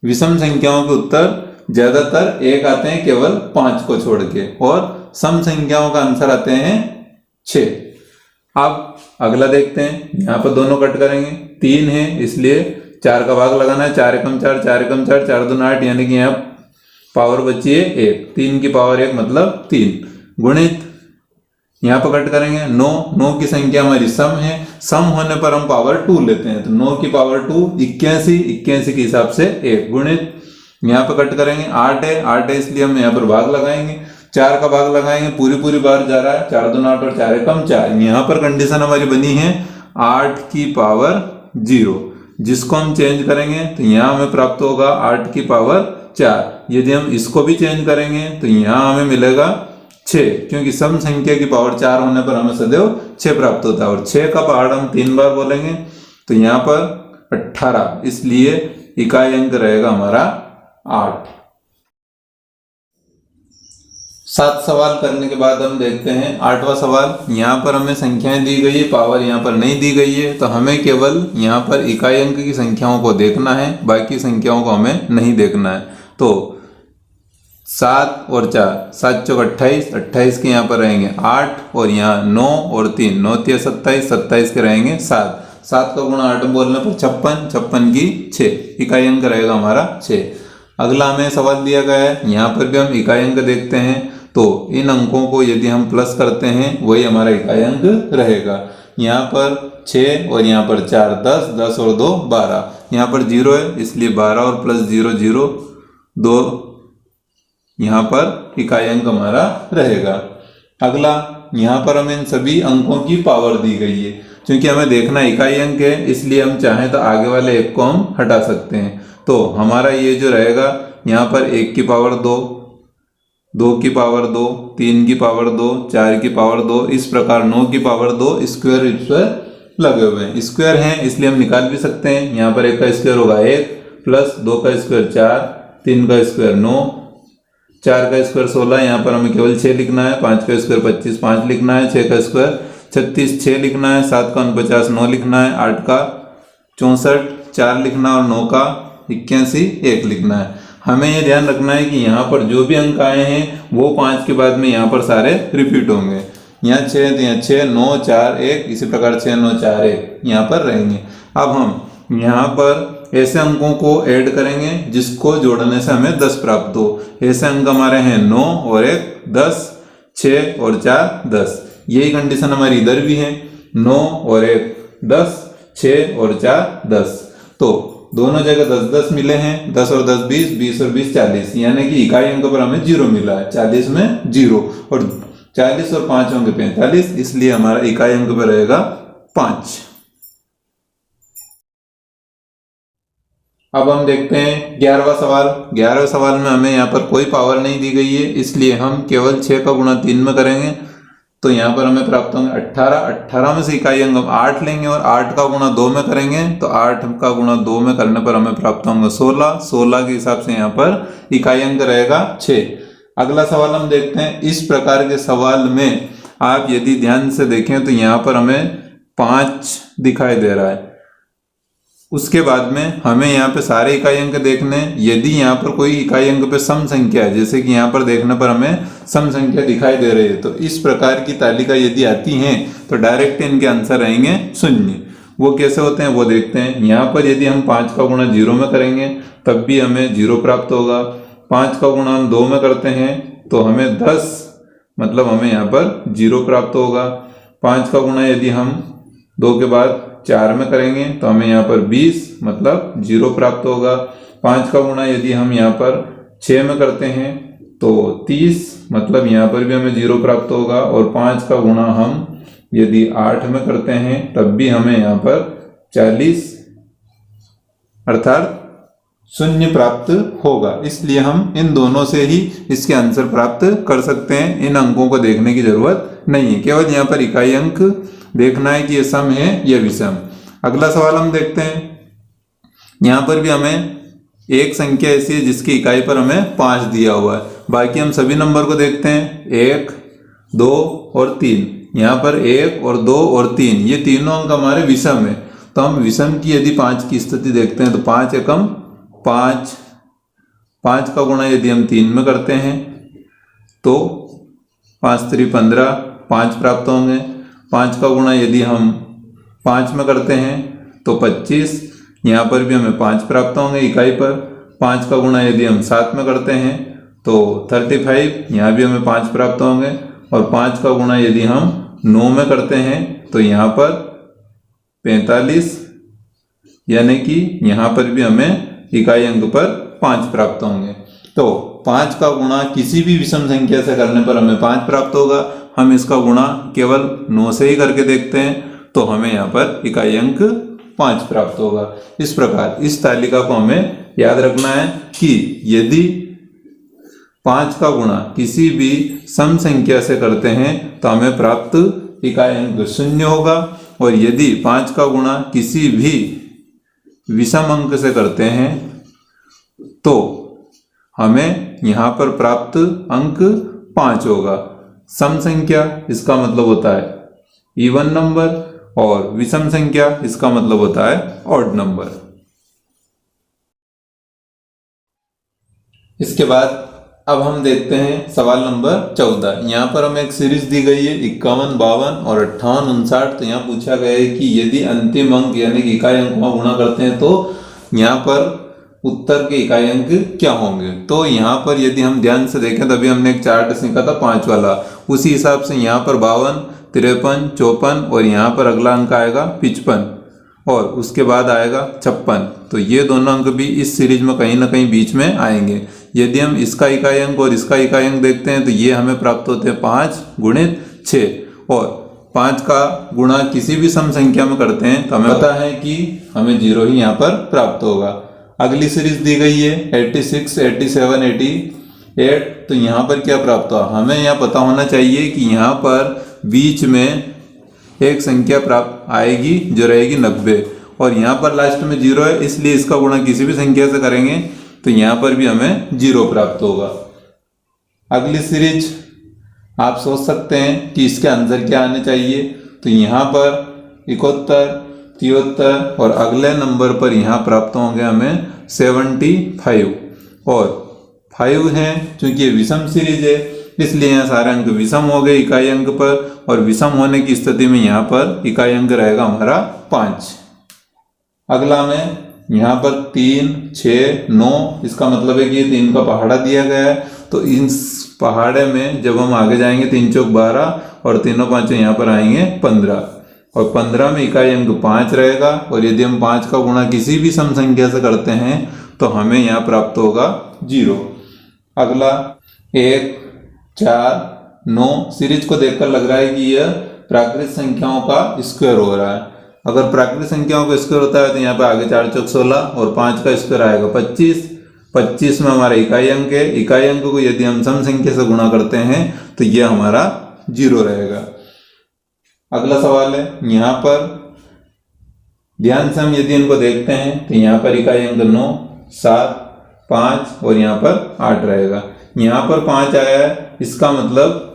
विषम संख्याओं के उत्तर ज्यादातर 1 आते हैं केवल 5 को छोड़ के, और सम संख्याओं का आंसर आते हैं 6। अब अगला देखते हैं, यहाँ पर दोनों कट करेंगे, 3 है इसलिए 4 का भाग लगाना है, 4 एकम 4, 4 एकम 4, 4 दूना 8, यानी कि यहाँ पावर बची है 1, 3 की पावर 1 मतलब 3, गुणित यहाँ पर कट करेंगे 9, 9 की संख्या हमारी सम है, सम होने पर हम पावर 2 लेते हैं, तो 9 की पावर 2 81, 81 के हिसाब से 1 गुणित, यहाँ पर कट करेंगे 8 है, 8 है इसलिए हम यहाँ पर भाग लगाएंगे, 4 का भाग लगाएंगे, पूरी बार जा रहा है, 4 दूना 8 और 4 एकम 4। यहाँ पर कंडीशन हमारी बनी है 8 की पावर 0, जिसको हम चेंज करेंगे तो यहाँ हमें प्राप्त होगा 8 की पावर 4। यदि हम इसको भी चेंज करेंगे तो यहाँ हमें मिलेगा 6, क्योंकि सम संख्या की पावर 4 होने पर हमें सदैव 6 प्राप्त होता है, और 6 का पहाड़ हम 3 बार बोलेंगे तो यहाँ पर 18, इसलिए इकाई अंक रहेगा हमारा 8। 7 सवाल करने के बाद हम देखते हैं 8वां सवाल। यहाँ पर हमें संख्याएं दी गई है, पावर यहाँ पर नहीं दी गई है, तो हमें केवल यहाँ पर इकाई अंक की संख्याओं को देखना है, बाकी संख्याओं को हमें नहीं देखना है। तो 7 और 4, 7 चौक 28, 28 के यहाँ पर रहेंगे 8, और यहाँ 9 और 3, 9 3 27, 27 के रहेंगे 7, 7 का गुणा 8 बोलने पर 56, 56 की 6, इकाई अंक रहेगा हमारा 6। अगला हमें सवाल दिया गया है, यहाँ पर भी हम इकाई अंक देखते हैं, तो इन अंकों को यदि हम प्लस करते हैं वही हमारा इकाई अंक रहेगा। यहाँ पर 6 और यहाँ पर 4, 10, 10 और 2 12, यहाँ पर 0 है इसलिए 12 और प्लस 0 0, 2 यहाँ पर इकाई अंक हमारा रहेगा। अगला यहाँ पर हमें इन सभी अंकों की पावर दी गई है, क्योंकि हमें देखना इकाई अंक है इसलिए हम चाहें तो आगे वाले एक को हम हटा सकते हैं। तो हमारा ये जो रहेगा यहाँ पर 1 की पावर 2, 2 की पावर 2, 3 की पावर 2, 4 की पावर 2, इस प्रकार 9 की पावर 2 स्क्वायर इस पर लगे हुए हैं। स्क्वायर हैं इसलिए हम निकाल भी सकते हैं। यहाँ पर 1 का स्क्वायर होगा 1, प्लस 2 का स्क्वायर 4, 3 का स्क्वायर 9, 4 का स्क्वायर 16, यहाँ पर हमें केवल 6 लिखना है, 5 का स्क्वायर 25, 5 लिखना है, 6 का स्क्वायर 36, 6 लिखना है, 7 का 49, 9 लिखना है, 8 का 64, 4 लिखना और 9 का 81, 1 लिखना है। हमें यह ध्यान रखना है कि यहाँ पर जो भी अंक आए हैं वो 5 के बाद में यहाँ पर सारे रिपीट होंगे। यहाँ 6 तो यहाँ 6, 9 4 1, इसी प्रकार 6 9 4 1 यहाँ पर रहेंगे। अब हम यहाँ पर ऐसे अंकों को ऐड करेंगे जिसको जोड़ने से हमें 10 प्राप्त हो। ऐसे अंक हमारे हैं 9 और 1 10, 6 और 4 10, यही कंडीशन हमारी इधर भी है, 9 और 1 10, 6 और 4 10। तो दोनों जगह 10 10 मिले हैं, 10 और 10 20, 20 और 20 40, यानी कि इकाई अंक पर हमें 0 मिला है, 40 में 0, और 40 और 5 होंगे 45, इसलिए हमारा इकाई अंक पर रहेगा 5। अब हम देखते हैं 11वां सवाल। 11वें सवाल में हमें यहाँ पर कोई पावर नहीं दी गई है, इसलिए हम केवल 6 का गुणा 3 में करेंगे, तो यहाँ पर हमें प्राप्त होंगे 18। 18 में से इकाई अंक हम 8 लेंगे और 8 का गुणा 2 में करेंगे, तो 8 का गुणा 2 में करने पर हमें प्राप्त होंगे 16। 16 के हिसाब से यहाँ पर इकाई अंक रहेगा 6। अगला सवाल हम देखते हैं। इस प्रकार के सवाल में आप यदि ध्यान से देखें तो यहाँ पर हमें 5 दिखाई दे रहा है। उसके बाद में हमें यहाँ पे सारे इकाई अंक देखने, यदि यहाँ पर कोई इकाई अंक पे सम संख्या है, जैसे कि यहाँ पर देखने पर हमें सम संख्या दिखाई दे रही है, तो इस प्रकार की तालिका यदि आती हैं तो डायरेक्ट इनके आंसर रहेंगे 0। वो कैसे होते हैं वो देखते हैं। यहाँ पर यदि हम 5 का गुणा 0 में करेंगे तब भी हमें 0 प्राप्त होगा। 5 का गुणा हम 2 में करते हैं तो हमें 10, मतलब हमें यहाँ पर 0 प्राप्त होगा। 5 का गुणा यदि हम 2 के बाद 4 में करेंगे तो हमें यहाँ पर 20, मतलब 0 प्राप्त होगा। 5 का गुणा यदि हम यहाँ पर 6 में करते हैं तो 30, मतलब यहाँ पर भी हमें 0 प्राप्त होगा। और 5 का गुणा हम यदि 8 में करते हैं तब भी हमें यहाँ पर 40, अर्थात 0 प्राप्त होगा। इसलिए हम इन दोनों से ही इसके आंसर प्राप्त कर सकते हैं। इन अंकों को देखने की जरूरत नहीं है, केवल यहाँ पर इकाई अंक देखना है कि ये सम है या विषम। अगला सवाल हम देखते हैं। यहाँ पर भी हमें एक संख्या ऐसी है जिसकी इकाई पर हमें 5 दिया हुआ है। बाकी हम सभी नंबर को देखते हैं, 1 2 और 3। यहाँ पर 1 और 2 और 3, ये तीनों अंक हमारे विषम है। तो हम विषम की यदि 5 की स्थिति देखते हैं तो 5 एकम 5, 5 का गुणा यदि हम 3 में करते हैं तो 5 3 15, 5 प्राप्त होंगे। 5 का गुणा यदि हम 5 में करते हैं तो 25, यहाँ पर भी हमें 5 प्राप्त होंगे इकाई पर। 5 का गुणा यदि हम 7 में करते हैं तो 35, यहाँ भी हमें 5 प्राप्त होंगे। और 5 का गुणा यदि हम 9 में करते हैं तो यहाँ पर 45, यानी कि यहाँ पर भी हमें इकाई अंक पर 5 प्राप्त होंगे। तो 5 का गुणा किसी भी विषम संख्या से करने पर हमें 5 प्राप्त होगा। हम इसका गुणा केवल 9 से ही करके देखते हैं तो हमें यहाँ पर इकाई अंक 5 प्राप्त होगा। इस प्रकार इस तालिका को हमें याद रखना है कि यदि 5 का गुणा किसी भी सम संख्या से करते हैं तो हमें प्राप्त इकाई अंक 0 होगा, और यदि 5 का गुणा किसी भी विषम अंक से करते हैं तो हमें यहाँ पर प्राप्त अंक 5 होगा। सम संख्या इसका मतलब होता है इवन नंबर, और विषम संख्या इसका मतलब होता है ऑड नंबर। इसके बाद अब हम देखते हैं सवाल नंबर 14। यहाँ पर हमें एक सीरीज दी गई है 51, 52 और 58, 59। तो यहाँ पूछा गया है कि यदि अंतिम अंक यानी कि इकाई अंक में गुणा करते हैं तो यहाँ पर उत्तर के इकाई अंक क्या होंगे। तो यहाँ पर यदि हम ध्यान से देखें तभी हमने एक चार्ट सीखा था 5 वाला, उसी हिसाब से यहाँ पर 52, 53, 54 और यहाँ पर अगला अंक आएगा 55 और उसके बाद आएगा 56। तो ये दोनों अंक भी इस सीरीज में कहीं ना कहीं बीच में आएंगे। यदि हम इसका इकाई अंक और इसका इकाई अंक देखते हैं तो ये हमें प्राप्त होते हैं 5 गुणित 6, और 5 का गुणा किसी भी सम संख्या में करते हैं तो हमें पता है कि हमें 0 ही यहाँ पर प्राप्त होगा। अगली सीरीज दी गई है 86, 87, 88। तो यहाँ पर क्या प्राप्त हुआ, हमें यहाँ पता होना चाहिए कि यहाँ पर बीच में एक संख्या प्राप्त आएगी जो रहेगी 90, और यहाँ पर लास्ट में 0 है, इसलिए इसका गुणा किसी भी संख्या से करेंगे तो यहाँ पर भी हमें 0 प्राप्त होगा। अगली सीरीज आप सोच सकते हैं कि इसके आंसर क्या आने चाहिए। तो यहाँ पर 71, 73 और अगले नंबर पर यहाँ प्राप्त होंगे हमें 75, और 5 हैं चूंकि ये विषम सीरीज है इसलिए यहाँ सारे अंक विषम हो गए इकाई अंक पर, और विषम होने की स्थिति में यहाँ पर इकाई अंक रहेगा हमारा 5। अगला में यहाँ पर 3, 6, 9, इसका मतलब है कि ये 3 का पहाड़ा दिया गया है। तो इस पहाड़े में जब हम आगे जाएंगे 3 चौक 12 और 3 5 यहाँ पर आएंगे 15, और 15 में इकाई अंक 5 रहेगा, और यदि हम 5 का गुणा किसी भी सम संख्या से करते हैं तो हमें यहाँ प्राप्त होगा 0। अगला 1, 4, 9 सीरीज को देखकर लग रहा है कि यह प्राकृत संख्याओं का स्क्वायर हो रहा है। अगर प्राकृत संख्याओं का स्क्वायर होता है तो यहाँ पे आगे 4 चौक 16 और 5 का स्क्वायर आएगा 25। 25 में हमारा इकाई अंक है, इकाई अंक को यदि हम सम संख्या से गुणा करते हैं तो यह हमारा 0 रहेगा। अगला सवाल है, यहाँ पर ध्यान से हम यदि इनको देखते हैं तो यहाँ पर इकाई अंक 9, 7, 5 और यहाँ पर 8 रहेगा। यहाँ पर 5 आया है, इसका मतलब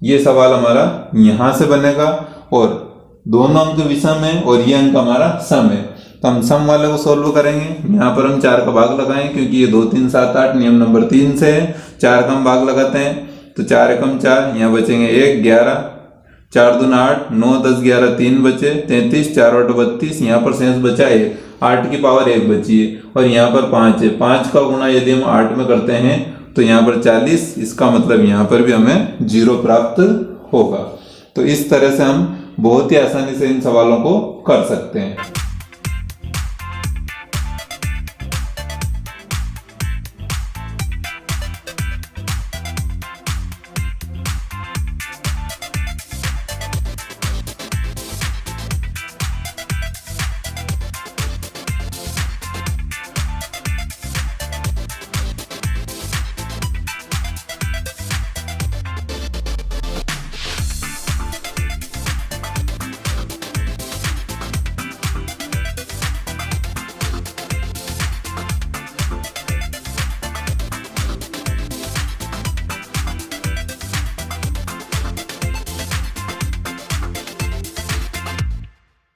ये सवाल हमारा यहाँ से बनेगा, और दोनों अंक विषम है और ये अंक हमारा सम है। तो हम सम वाले को सोल्व करेंगे। यहाँ पर हम 4 का भाग लगाएं क्योंकि ये 2, 3, 7, 8 नियम नंबर 3 से है। 4 का हम भाग लगाते हैं तो 4 एकम 4, यहाँ बचेंगे 1, 11, 4 दूना 8, 9, 10, 11, 3 बचे 33, 4 8 32, यहाँ पर शेष बचा 1, 8 की पावर 1 बची है, और यहाँ पर 5 है। 5 का गुणा यदि हम 8 में करते हैं तो यहाँ पर 40, इसका मतलब यहाँ पर भी हमें 0 प्राप्त होगा। तो इस तरह से हम बहुत ही आसानी से इन सवालों को कर सकते हैं।